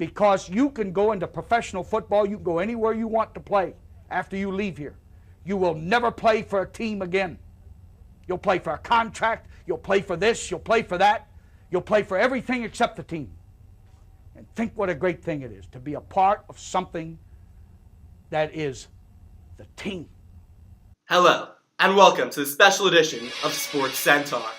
because you can go into professional football, you can go anywhere you want to play after you leave here. You will never play for a team again. You'll play for a contract, you'll play for this, you'll play for that, you'll play for everything except the team. And think what a great thing it is to be a part of something that is the team. Hello, and welcome to the special edition of SportsCentaur.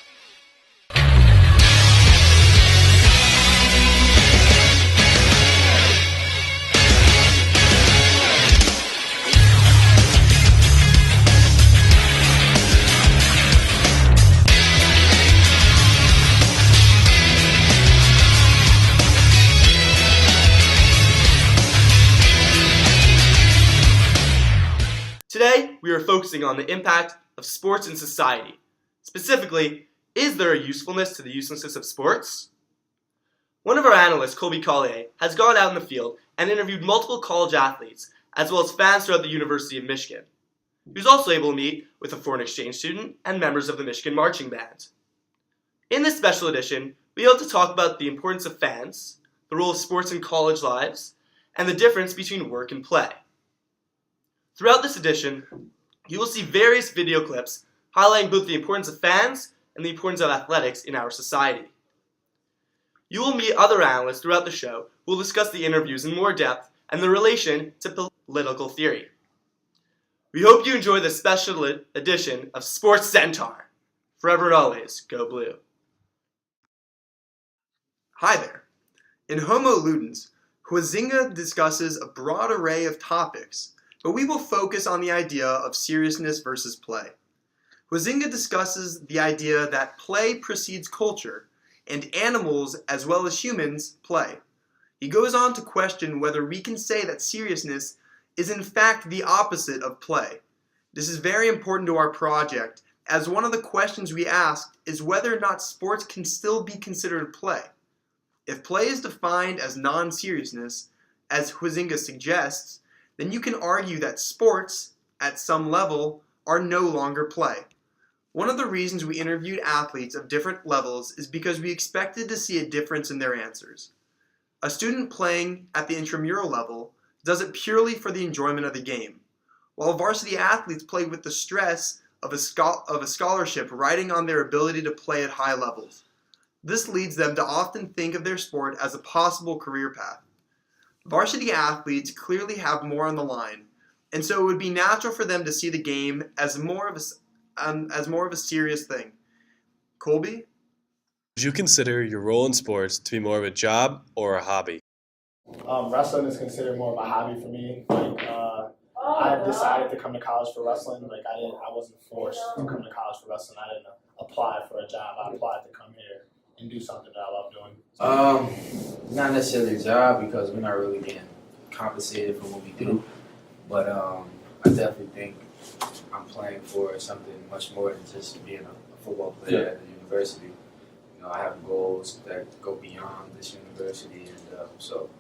Today, we are focusing on the impact of sports in society. Specifically, is there a usefulness to the uselessness of sports? One of our analysts, Colby Collier, has gone out in the field and interviewed multiple college athletes, as well as fans throughout the University of Michigan. He was also able to meet with a foreign exchange student and members of the Michigan Marching Band. In this special edition, we hope to talk about the importance of fans, the role of sports in college lives, and the difference between work and play. Throughout this edition, you will see various video clips highlighting both the importance of fans and the importance of athletics in our society. You will meet other analysts throughout the show who will discuss the interviews in more depth and their relation to political theory. We hope you enjoy this special edition of SportsCentaur. Forever and always, go blue. Hi there. In Homo Ludens, Huizinga discusses a broad array of topics, but we will focus on the idea of seriousness versus play. Huizinga discusses the idea that play precedes culture, and animals, as well as humans, play. He goes on to question whether we can say that seriousness is in fact the opposite of play. This is very important to our project, as one of the questions we ask is whether or not sports can still be considered play. If play is defined as non-seriousness, as Huizinga suggests, then you can argue that sports, at some level, are no longer play. One of the reasons we interviewed athletes of different levels is because we expected to see a difference in their answers. A student playing at the intramural level does it purely for the enjoyment of the game, while varsity athletes play with the stress of a scholarship riding on their ability to play at high levels. This leads them to often think of their sport as a possible career path. Varsity athletes clearly have more on the line, and so it would be natural for them to see the game as more of a serious thing. Colby? Would you consider your role in sports to be more of a job or a hobby? Wrestling is considered more of a hobby for me. I decided to come to college for wrestling. I wasn't forced to come to college for wrestling. I didn't apply for a job. I applied to come here and do something that I love doing. Not necessarily a job because we're not really getting compensated for what we do, but I definitely think I'm playing for something much more than just being a football player at the university. You know, I have goals that go beyond this university, and so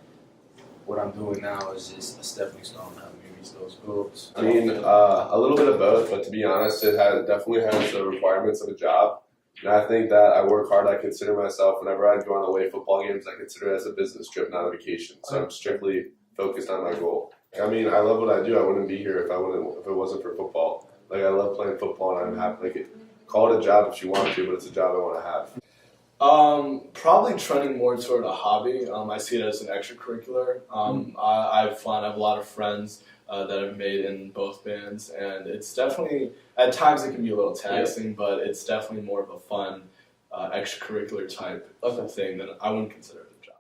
what I'm doing now is just a stepping stone to help me reach those goals. I mean, a little bit of both, but to be honest, it definitely has the requirements of a job. And I think that I work hard. I consider myself, whenever I go on away football games, I consider it as a business trip, not a vacation. So I'm strictly focused on my goal. I mean, I love what I do. I wouldn't be here if it wasn't for football. I love playing football, and I'm happy. Call it a job if you want to, but it's a job I want to have. Probably trending more toward a hobby. I see it as an extracurricular. I have fun. I have a lot of friends that I've made in both bands, and it's definitely, at times it can be a little taxing, but it's definitely more of a fun extracurricular type of thing that I wouldn't consider it a job.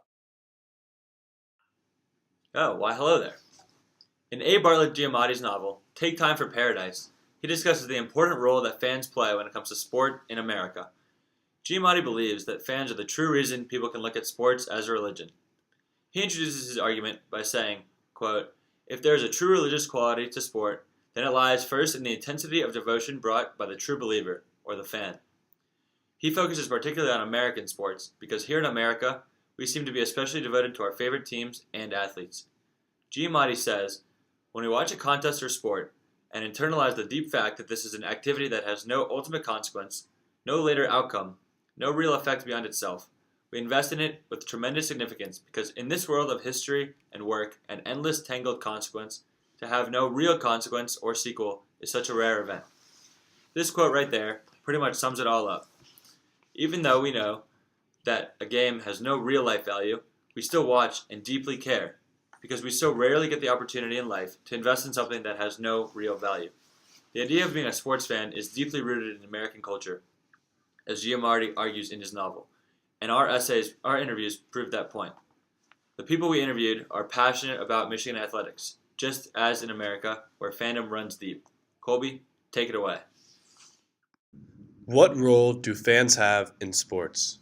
Oh, why hello there. In A. Bartlett Giamatti's novel, Take Time for Paradise, he discusses the important role that fans play when it comes to sport in America. Giamatti believes that fans are the true reason people can look at sports as a religion. He introduces his argument by saying, quote, "If there is a true religious quality to sport, then it lies first in the intensity of devotion brought by the true believer, or the fan." He focuses particularly on American sports, because here in America, we seem to be especially devoted to our favorite teams and athletes. Giamatti says, "When we watch a contest or sport, and internalize the deep fact that this is an activity that has no ultimate consequence, no later outcome, no real effect beyond itself, We invest in it with tremendous significance because in this world of history and work and endless tangled consequence, to have no real consequence or sequel is such a rare event. This quote right there pretty much sums it all up. Even though we know that a game has no real life value, we still watch and deeply care because we so rarely get the opportunity in life to invest in something that has no real value. The idea of being a sports fan is deeply rooted in American culture, as Giamatti argues in his novel, and our interviews prove that point. The people we interviewed are passionate about Michigan athletics, just as in America, where fandom runs deep. Colby, take it away. What role do fans have in sports?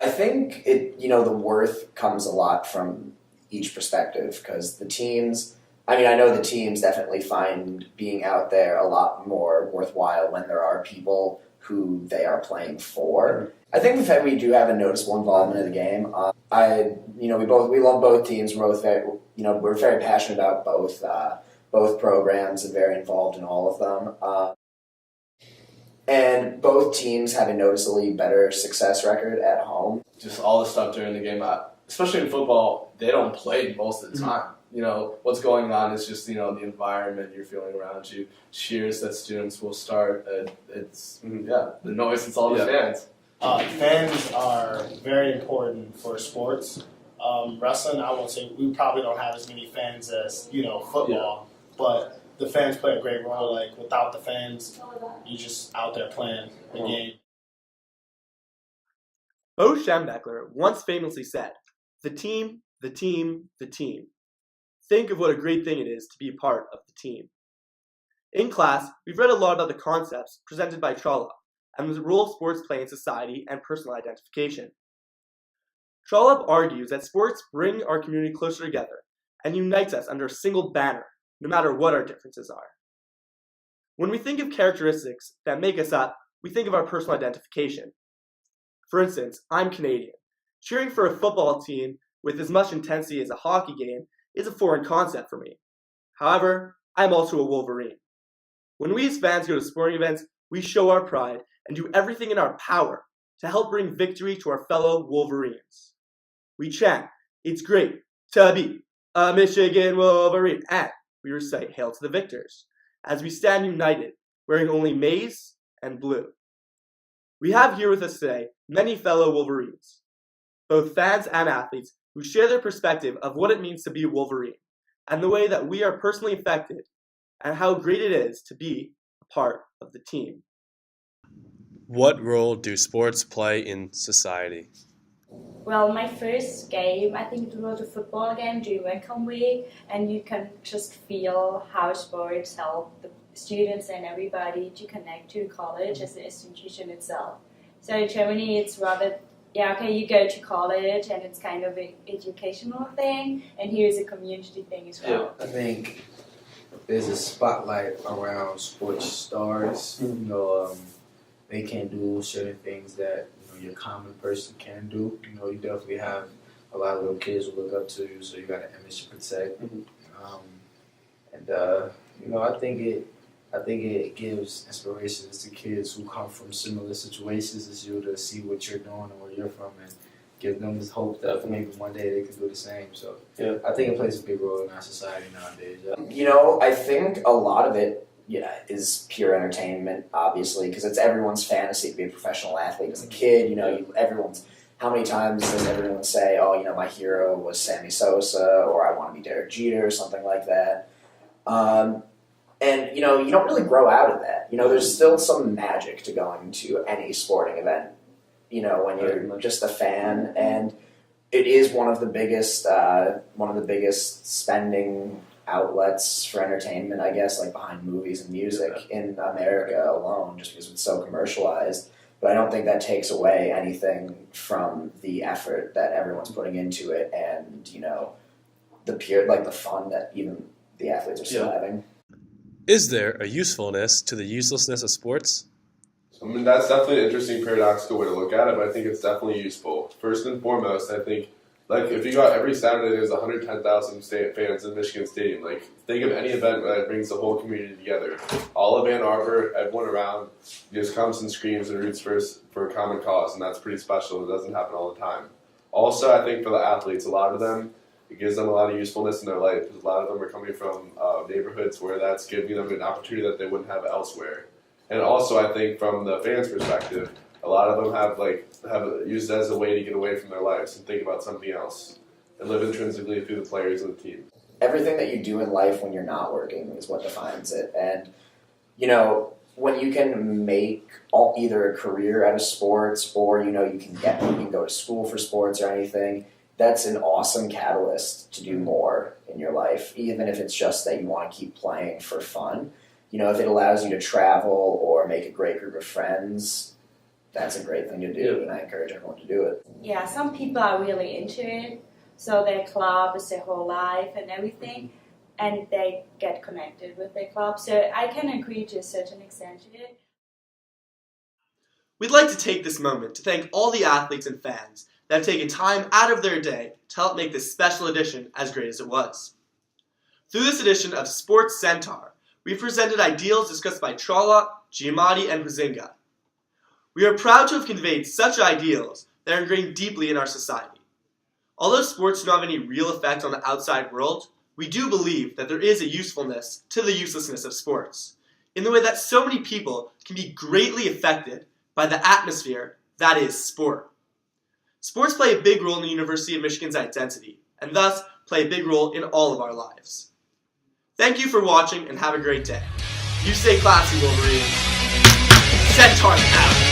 I think the worth comes a lot from each perspective because the teams, I know the teams definitely find being out there a lot more worthwhile when there are people who they are playing for. I think we do have a noticeable involvement in the game. We love both teams. We're very passionate about both programs and very involved in all of them. And both teams have a noticeably better success record at home. Just all the stuff during the game, especially in football, they don't play most of the time. What's going on is just, the environment you're feeling around you, cheers that students will start. The noise, it's all the fans. Fans are very important for sports. Wrestling, I won't say we probably don't have as many fans as, football, but the fans play a great role. Like, without the fans, you're just out there playing the game. Bo Schembechler once famously said, "The team, the team, the team." Think of what a great thing it is to be a part of the team. In class, we've read a lot about the concepts presented by Trollope and the role sports play in society and personal identification. Trollope argues that sports bring our community closer together and unites us under a single banner, no matter what our differences are. When we think of characteristics that make us up, we think of our personal identification. For instance, I'm Canadian. Cheering for a football team with as much intensity as a hockey game is a foreign concept for me. However, I'm also a Wolverine. When we as fans go to sporting events, we show our pride and do everything in our power to help bring victory to our fellow Wolverines. We chant, "It's great to be a Michigan Wolverine," and we recite "Hail to the Victors," as we stand united, wearing only maize and blue. We have here with us today many fellow Wolverines, both fans and athletes, who share their perspective of what it means to be a Wolverine, and the way that we are personally affected, and how great it is to be a part of the team. What role do sports play in society? Well, my first game, I think it was a football game during welcome week, and you can just feel how sports help the students and everybody to connect to college as an institution itself. So in Germany, it's rather, you go to college and it's kind of an educational thing, and here's a community thing as well. I think there's a spotlight around sports stars. They can do certain things that your common person can do. You definitely have a lot of little kids who look up to you, so you got an image to protect. I think it gives inspirations to kids who come from similar situations as you to see what you're doing and where you're from, and give them this hope that maybe one day they can do the same. So I think it plays a big role in our society nowadays. I think a lot of it is pure entertainment, obviously, because it's everyone's fantasy to be a professional athlete as a kid. How many times does everyone say, "Oh, my hero was Sammy Sosa," or "I want to be Derek Jeter," or something like that. And you don't really grow out of that. There's still some magic to going to any sporting event. When you're just a fan, and it is one of the biggest spending outlets for entertainment, I guess, like behind movies and music in America alone, just because it's so commercialized. But I don't think that takes away anything from the effort that everyone's putting into it, and the fun that even the athletes are still having. Is there a usefulness to the uselessness of sports? That's definitely an interesting paradoxical way to look at it, but I think it's definitely useful. First and foremost, I think Like, if you got every Saturday, there's 110,000 fans in Michigan Stadium. Like, think of any event that brings the whole community together. All of Ann Arbor, everyone around, just comes and screams and roots for a common cause, and that's pretty special. It doesn't happen all the time. Also, I think for the athletes, a lot of them, it gives them a lot of usefulness in their life, because a lot of them are coming from neighborhoods where that's giving them an opportunity that they wouldn't have elsewhere. And also, I think from the fans' perspective, a lot of them have used it as a way to get away from their lives and think about something else and live intrinsically through the players and the team. Everything that you do in life when you're not working is what defines it. And, when you can make either a career out of sports or, you can go to school for sports or anything, that's an awesome catalyst to do more in your life, even if it's just that you want to keep playing for fun. If it allows you to travel or make a great group of friends, that's a great thing to do, and I encourage everyone to do it. Yeah, some people are really into it, so their club is their whole life and everything, and they get connected with their club. So I can agree to a certain extent to it. We'd like to take this moment to thank all the athletes and fans that have taken time out of their day to help make this special edition as great as it was. Through this edition of SportsCentaur, we've presented ideals discussed by Trala, Giamatti, and Huizinga. We are proud to have conveyed such ideals that are ingrained deeply in our society. Although sports don't have any real effect on the outside world, we do believe that there is a usefulness to the uselessness of sports, in the way that so many people can be greatly affected by the atmosphere that is sport. Sports play a big role in the University of Michigan's identity, and thus play a big role in all of our lives. Thank you for watching, and have a great day. You stay classy, Wolverines. Centaurs out.